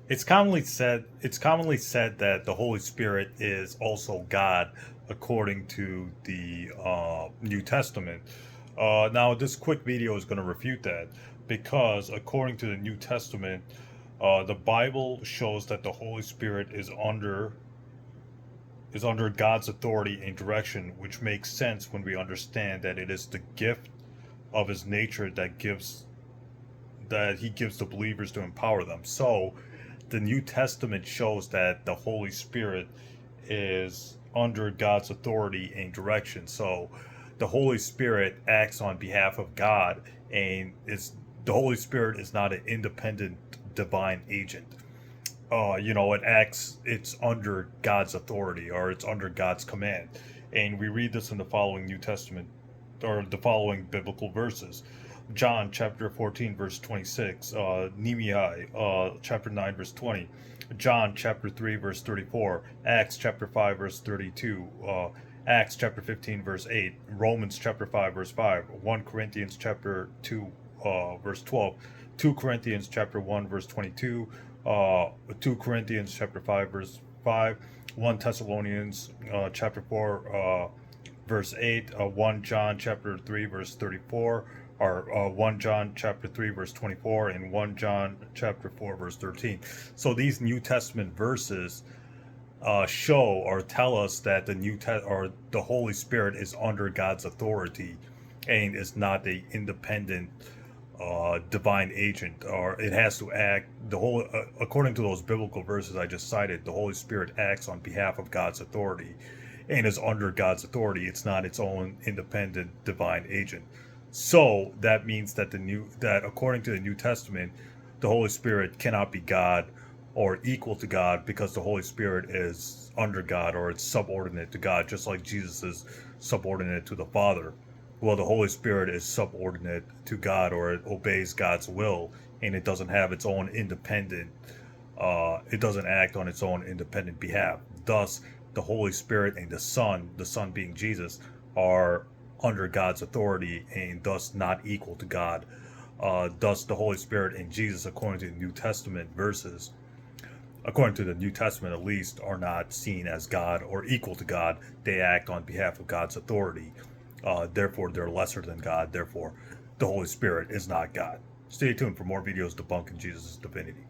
It's commonly said that the Holy Spirit is also God, according to the New Testament. Now, this quick video is going to refute that because, according to the New Testament, the Bible shows that the Holy Spirit is under God's authority and direction, which makes sense when we understand that it is the gift of His nature that He gives the believers to empower them. So, the New Testament shows that the Holy Spirit is under God's authority and direction. So the Holy Spirit acts on behalf of God, and is the Holy Spirit is not an independent divine agent. It's under God's authority, or it's under God's command. And we read this in the following New Testament, or the following biblical verses. John chapter 14 verse 26, Nehemiah chapter 9 verse 20, John chapter 3 verse 34, Acts chapter 5 verse 32, Acts chapter 15 verse 8, Romans chapter 5 verse 5, 1 Corinthians chapter 2 verse 12, 2 Corinthians chapter 1 verse 22, 2 Corinthians chapter 5 verse 5, 1 Thessalonians chapter 4 verse 8, 1 John chapter 3 verse 34, or 1 John chapter 3 verse 24, and 1 John chapter 4 verse 13. So these New Testament verses show or tell us that the Holy Spirit is under God's authority and is not a independent divine agent, or it has to act according to those biblical verses I just cited. The Holy Spirit acts on behalf of God's authority and is under God's authority. It's not its own independent divine agent. So that means that according to the New Testament, the Holy Spirit cannot be God or equal to God, because the Holy Spirit is under God, or it's subordinate to God, just like Jesus is subordinate to the Father. Well, the Holy Spirit is subordinate to God, or it obeys God's will, and it doesn't have its own independent. It doesn't act on its own independent behalf. Thus, the Holy Spirit and the Son being Jesus, are under God's authority and thus not equal to God. Thus, the Holy Spirit and Jesus, according to the New Testament verses, according to the New Testament at least, are not seen as God or equal to God. They act on behalf of God's authority. Therefore, they're lesser than God. Therefore, the Holy Spirit is not God. Stay tuned for more videos debunking Jesus' divinity.